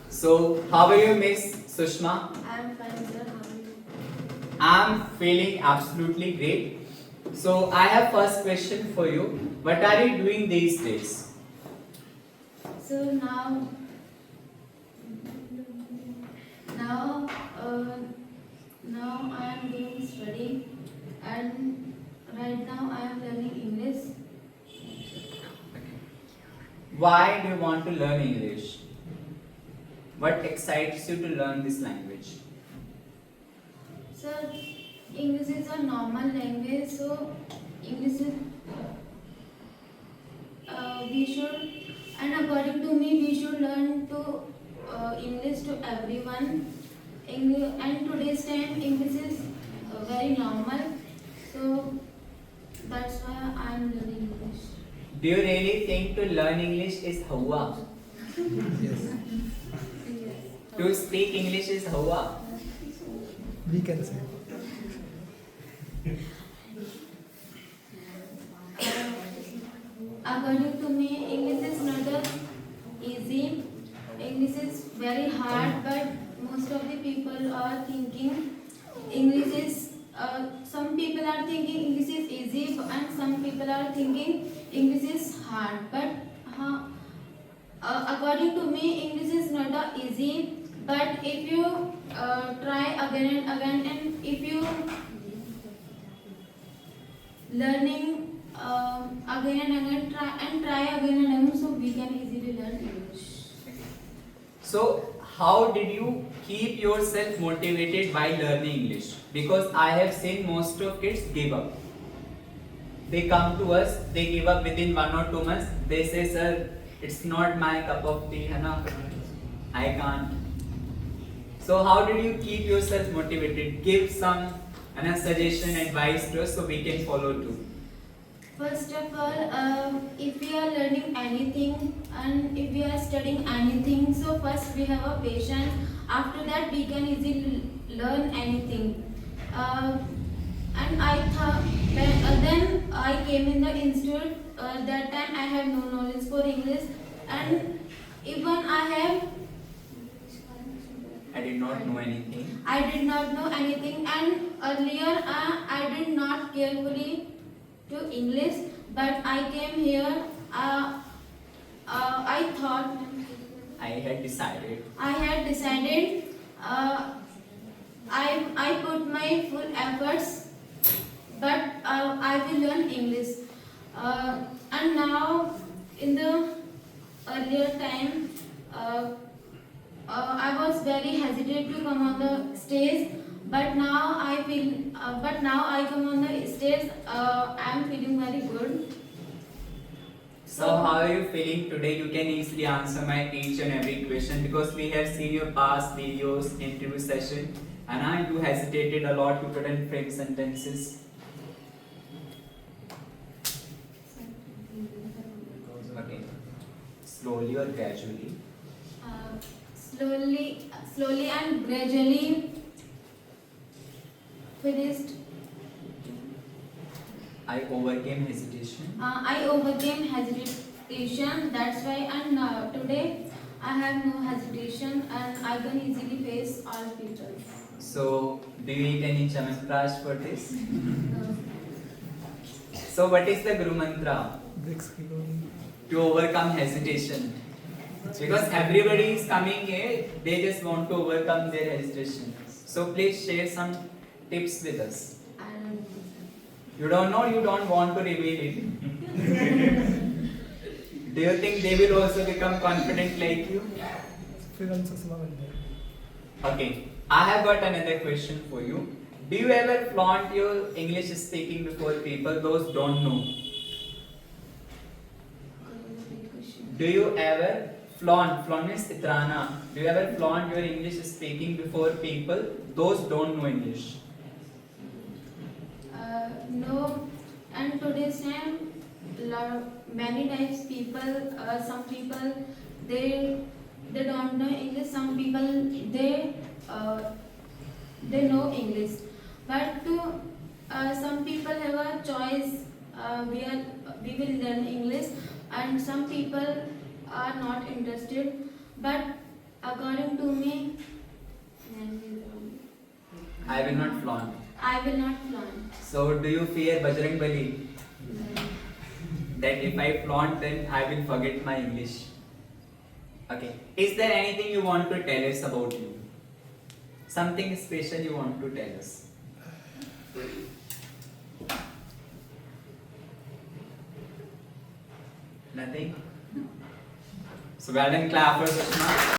So, how are you, Miss Sushma? I'm fine, sir. How are you? I'm feeling absolutely great. So, I have first question for you. What are you doing these days? So now, uh, now I am doing study, and right now I am learning English. Why do you want to learn English? What excites you to learn this language? So English is a normal language, so English is we should, and according to me, we should learn to English to everyone. English, and today's time, English is very normal, so that's why I am learning English. Do you really think to learn English is Hawa? Yes, To speak English is Hawa? we can say. According to me, English is not that easy. English is very hard, but most of the people are thinking English is. Some people are thinking English is easy, and some people are thinking English is hard. But according to me, English is not that easy. But if you try again and again, and if you learning again and again, try again and again, so we can easily learn English. So, how did you keep yourself motivated by learning English? Because I have seen most of kids give up. They come to us, they give up within 1 or 2 months. They say, "Sir, it's not my cup of tea, है ना? I can't." So, how did you keep yourself motivated? Give some suggestion, advice to us so we can follow too. First of all, if we are learning anything and if we are studying anything, so first we have a patience. After that, we can easily learn anything. And I thought then I came in the institute. That time I have no knowledge for English, and even I did not know anything. I did not know anything, and earlier I did not carefully to English, but I came here. I thought I had decided. I had decided. I put my full efforts, but I will learn English. And now in the earlier time. I was very hesitant to come on the stage, but now I feel. But now I come on the stage. I am feeling very good. So how are you feeling today? You can easily answer my each and every question because we have seen your past videos, interview session, and you hesitated a lot. You couldn't frame sentences. Okay. Slowly or gradually. Slowly and gradually finished. I overcame hesitation. I overcame hesitation. That's why, and today I have no hesitation, and I can easily face all people. So, do you eat any chamanpraj for this? Uh, So, what is the Guru Mantra Bricks Kiloni. to overcome hesitation? Because everybody is coming here, they just want to overcome their hesitation. So, please share some tips with us. I don't know. You don't know, you don't want to reveal it. Do you think they will also become confident like you? फिर हम चश्मा बन जाए. Okay, I have got another question for you. Do you ever flaunt your English speaking before people those don't know? Do you ever flaunt means itrana? Do you ever flaunt your English speaking before people those don't know English? No, and today's time, many types people. Some people they don't know English. Some people they know English, but some people have a choice. We will learn English, and some people are not interested. But According to me, I will not flaunt. I will not flaunt. So do you fear Bajrang Bali? That if I flaunt, then I will forget my English. Okay. Is there anything you want to tell us about you? Something special you want to tell us? Nothing? So well done, clap for Sushma.